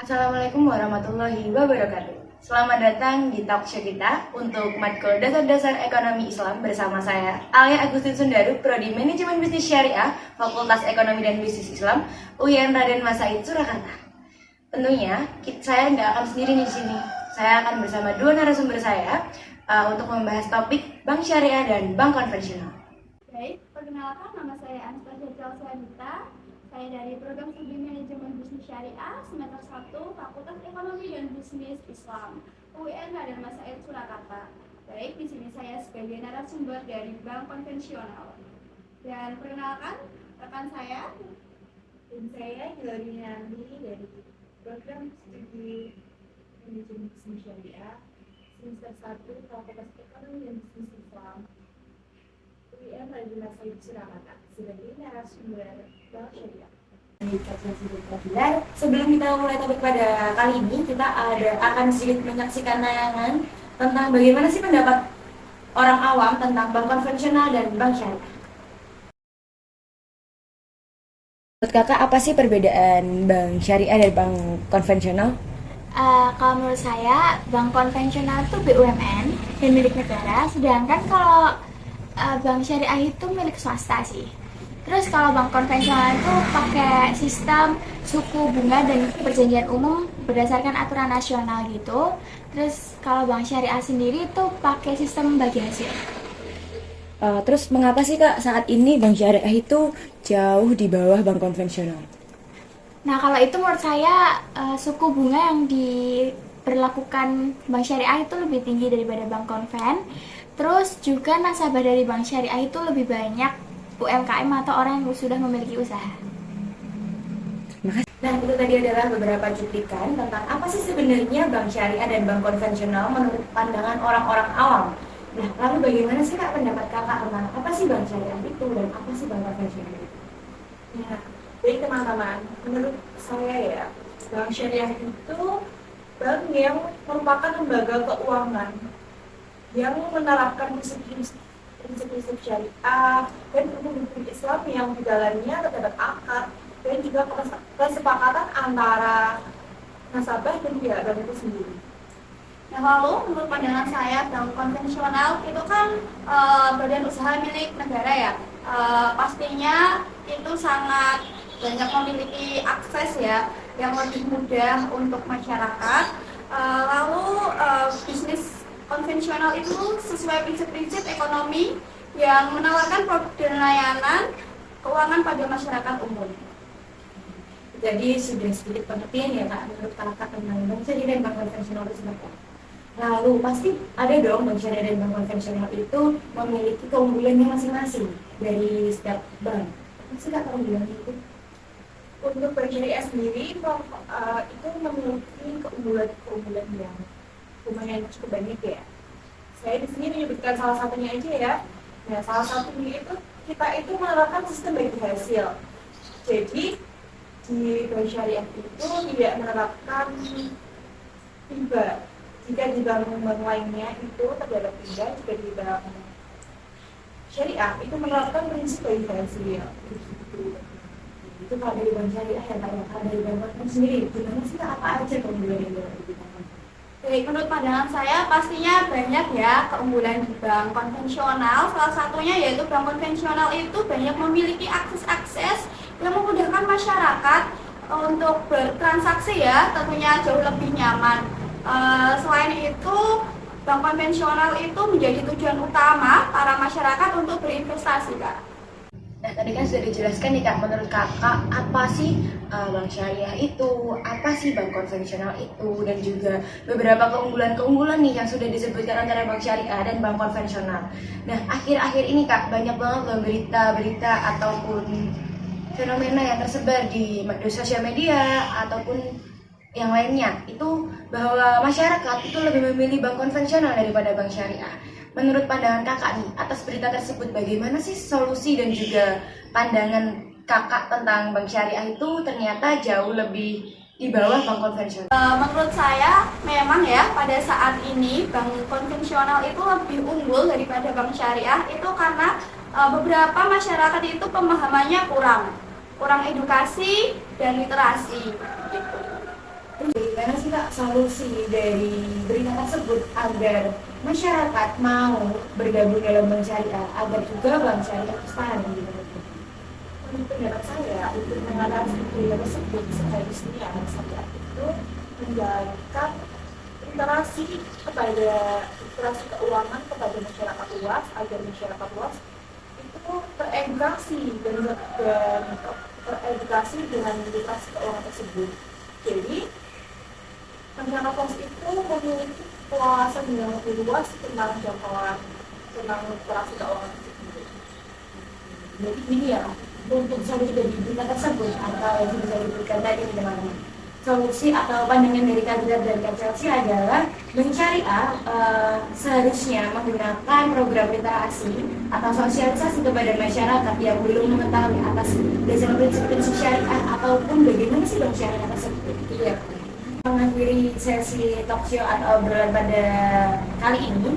Assalamualaikum warahmatullahi wabarakatuh. Selamat datang di talk show kita untuk matkul dasar-dasar ekonomi Islam bersama saya, Alia Agustin Sundaru, Prodi Manajemen Bisnis Syariah, Fakultas Ekonomi dan Bisnis Islam, UIN Raden Mas Said, Surakarta. Tentunya, saya nggak akan sendiri di sini. Saya akan bersama dua narasumber saya untuk membahas topik bank syariah dan bank konvensional. Baik, perkenalkan nama saya Anastasia Celsianita. Saya dari Program Studi Manajemen Bisnis Syariah semester 1 Fakultas Ekonomi dan Bisnis Islam UIN Raden Mas Said, Surakarta. Baik, di sini saya sebagai narasumber dari bank konvensional. Dan perkenalkan rekan saya. Dan saya Hilary Nandi dari Program Studi Manajemen Bisnis Syariah semester 1 Fakultas Ekonomi dan Bisnis Islam UIN Raden Mas Said, Surakarta sebagai narasumber bank syariah. Sebelum kita mulai topik pada kali ini, kita akan sedikit menyaksikan tayangan tentang bagaimana sih pendapat orang awam tentang bank konvensional dan bank syariah. Menurut kakak, apa sih perbedaan bank syariah dan bank konvensional? Kalau menurut saya, bank konvensional itu BUMN dan milik negara, sedangkan kalau bank syariah itu milik swasta sih. Terus kalau bank konvensional itu pakai sistem suku bunga dan perjanjian umum berdasarkan aturan nasional gitu. Terus kalau bank syariah sendiri itu pakai sistem bagi hasil. Terus mengapa sih kak saat ini bank syariah itu jauh di bawah bank konvensional? Nah kalau itu menurut saya suku bunga yang diberlakukan bank syariah itu lebih tinggi daripada bank konven. Terus juga nasabah dari bank syariah itu lebih banyak UMKM atau orang yang sudah memiliki usaha. Nah, itu tadi adalah beberapa cuplikan tentang apa sih sebenarnya bank syariah dan bank konvensional menurut pandangan orang-orang awam. Nah, lalu bagaimana sih kak pendapat kakak tentang apa sih bank syariah itu dan apa sih bank konvensional itu? Ya, jadi teman-teman, menurut saya ya, bank syariah itu bank yang merupakan lembaga keuangan yang menerapkan prinsip syariah dan hukum Islam yang di dalamnya terdapat akad dan juga kesepakatan antara nasabah dan pihak bank itu sendiri. Nah lalu menurut pandangan saya bank konvensional itu kan badan usaha milik negara ya. Pastinya itu sangat banyak memiliki akses ya yang lebih mudah untuk masyarakat. Lalu bisnis konvensional itu sesuai prinsip-prinsip ekonomi yang menawarkan produk dan layanan keuangan pada masyarakat umum. Jadi sudah sedikit pengertian ya kak menurut kakak tentang bank syariah dan bank konvensional itu seperti apa. Lalu pasti ada dong bank syariah dan bank konvensional itu memiliki keunggulannya masing-masing dari setiap bank. Apa sih kak keunggulannya itu? Untuk bank syariah sendiri itu memiliki keunggulan yang lumayan cukup banyak ya. Saya di sini menyebutkan salah satunya aja ya. Nah, salah satunya itu kita itu menerapkan sistem bagi hasil. Jadi di bank syariah itu tidak menerapkan riba. Jika di bank lainnya itu terdapat riba, jika di bank syariah itu menerapkan prinsip bagi hasil. Itu kalau dari bank syariah ya kak, kalau dari bank konvensional sendiri gimana sih kak, apa aja keunggulan yang ada di bank? Baik, menurut pandangan saya pastinya banyak ya keunggulan di bank konvensional. Salah satunya yaitu bank konvensional itu banyak memiliki akses-akses yang memudahkan masyarakat untuk bertransaksi ya, tentunya jauh lebih nyaman. Selain itu, bank konvensional itu menjadi tujuan utama para masyarakat untuk berinvestasi, Kak. Nah, tadi kan sudah dijelaskan nih kak, menurut kakak apa sih bank syariah itu, apa sih bank konvensional itu, dan juga beberapa keunggulan-keunggulan nih yang sudah disebutkan antara bank syariah dan bank konvensional. Nah, akhir-akhir ini kak, banyak banget loh berita-berita ataupun fenomena yang tersebar di sosial media ataupun yang lainnya, itu bahwa masyarakat itu lebih memilih bank konvensional daripada bank syariah. Menurut pandangan kakak nih, atas berita tersebut bagaimana sih solusi dan juga pandangan kakak tentang bank syariah itu ternyata jauh lebih di bawah bank konvensional? Menurut saya memang ya pada saat ini bank konvensional itu lebih unggul daripada bank syariah itu karena beberapa masyarakat itu pemahamannya kurang edukasi dan literasi gitu. Gimana sih Kak solusi dari berita tersebut agar masyarakat mau bergabung dalam bank syariah agar juga bank syariah bertahan gitu? Menurut pendapat saya, untuk mengatasi budaya tersebut seharusnya syariah itu menjalankan literasi keuangan kepada masyarakat luas agar masyarakat luas itu teredukasi dan teredukasi dengan literasi keuangan tersebut. Jadi masyarakat luas itu memiliki wawasan yang lebih luas tentang jangkauan tentang literasi keuangan tersebut. Jadi ini ya, untuk solusi dari berita tersebut atau yang bisa diberikan tadi dengan solusi atau pandangan dari kandidat dan Kak Chelsea adalah bank syariah seharusnya menggunakan program literasi atau sosialisasi kepada masyarakat yang belum mengetahui atas dasar prinsip-prinsip syariah ataupun bagaimana sih bank syariah tersebut. Iya. Mengakhiri sesi talk show atau obrolan pada kali ini,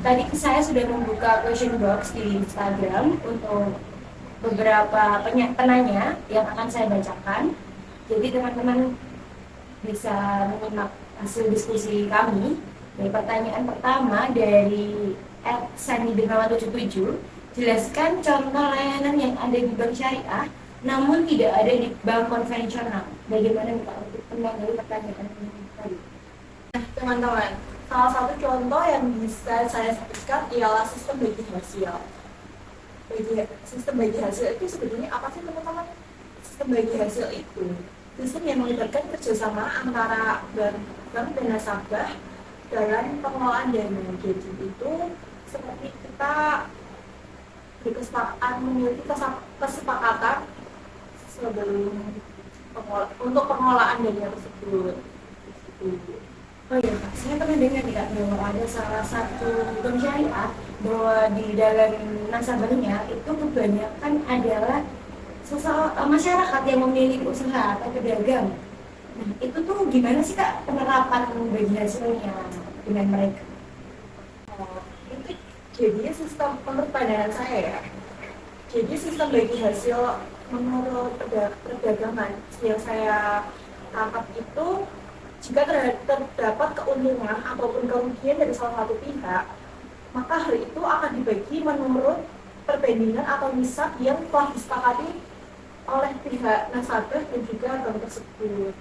tadi saya sudah membuka question box di Instagram untuk beberapa penanya yang akan saya bacakan. Jadi teman-teman bisa menyimak hasil diskusi kami. Dari pertanyaan pertama dari @sandy_77, jelaskan contoh layanan yang ada di bank syariah namun tidak ada di bank konvensional. Bagaimana Kak untuk dari pertanyaan ini tadi? Teman-teman, salah satu contoh yang bisa saya sebutkan ialah sistem bagi hasil. Sistem bagi hasil itu sebetulnya apa sih teman-teman? Sistem bagi hasil itu sistem yang melibatkan kerjasama antara bank dan nasabah dalam pengelolaan dana. Jadi itu seperti kita memiliki kesepakatan sebelum untuk pengelolaan dana tersebut. Oh iya Kak, saya pernah dengar nih Kak bahwa ada salah satu bank syariah bahwa di dalam nasabahnya itu kebanyakan adalah masyarakat yang memiliki usaha atau pedagang. Nah, itu tuh gimana sih Kak penerapan bagi hasilnya dengan mereka? Itu jadinya sistem menurut pandangan saya ya. Jadi sistem bagi hasil menurut perdagangan yang saya tangkap itu, jika terdapat keuntungan ataupun kerugian dari salah satu pihak, maka hal itu akan dibagi menurut perbandingan atau nisab yang telah disepakati oleh pihak nasabah dan juga bank tersebut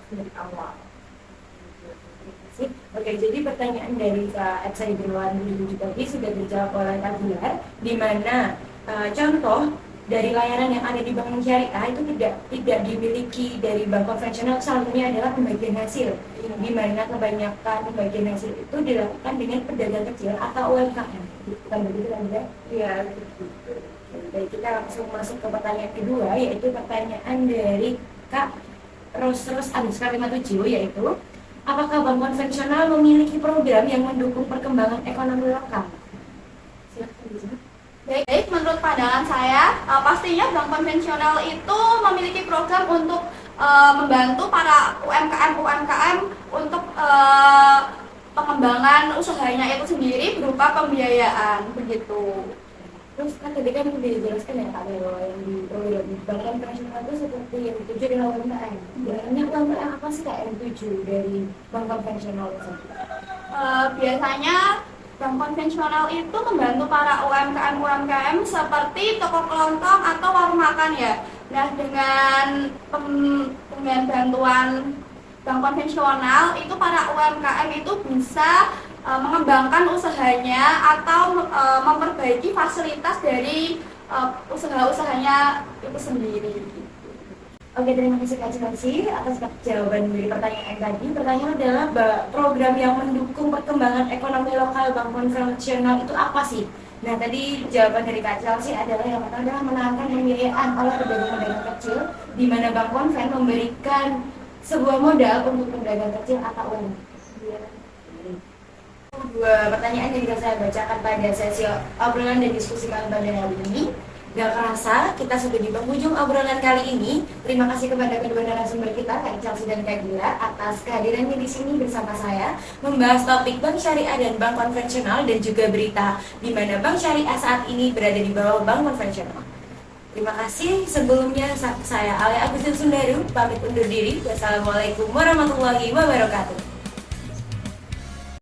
dari awal. Oke, jadi pertanyaan dari Kak Etsai Dirwan tadi sudah dijawab oleh Kak Bilar, di mana contoh dari layanan yang ada di bank syariah itu tidak dimiliki dari bank konvensional. Salah satunya adalah pembagian hasil, di mana kebanyakan pembagian hasil itu dilakukan dengan pedagang kecil atau UMKM. Bukan begitu kan ya? Iya. Baik, kita langsung masuk ke pertanyaan kedua, yaitu pertanyaan dari Kak Rose Anuska 57, yaitu apakah bank konvensional memiliki program yang mendukung perkembangan ekonomi lokal? Baik, menurut pandangan saya, pastinya bank konvensional itu memiliki program untuk membantu para UMKM untuk pengembangan usahanya itu sendiri berupa pembiayaan, begitu. Terus kan tadi kan udah dijelaskan ya Kak bahwa yang di program bank konvensional itu seperti yang dituju dengan UMKM. Banyak UMKM apa sih Kak yang dituju dari bank konvensional tersebut? Biasanya bank konvensional itu membantu para UMKM seperti toko kelontong atau warung makan ya. Nah, dengan bantuan bank konvensional itu para UMKM itu bisa mengembangkan usahanya atau memperbaiki fasilitas dari usaha-usahanya itu sendiri. Oke, terima kasih Kak Chelsea atas jawaban dari pertanyaan tadi. Pertanyaan adalah program yang mendukung perkembangan ekonomi lokal bank konvensional itu apa sih? Nah, tadi jawaban dari Kak Chelsea adalah yang pertama adalah menawarkan pembiayaan oleh pedagang-pedagang kecil, di mana bank konven memberikan sebuah modal untuk pedagang kecil atau UMKM. Dua pertanyaan yang bisa saya bacakan pada sesi obrolan dan diskusi kali pada hari ini. Gak kerasa, kita sudah di penghujung obrolan kali ini. Terima kasih kepada kedua narasumber kita, Kak Chelsea dan Kak Gila, atas kehadirannya di sini bersama saya membahas topik bank syariah dan bank konvensional dan juga berita di mana bank syariah saat ini berada di bawah bank konvensional. Terima kasih. Sebelumnya saya Alia Agustin Sundaru pamit undur diri. Wassalamualaikum warahmatullahi wabarakatuh.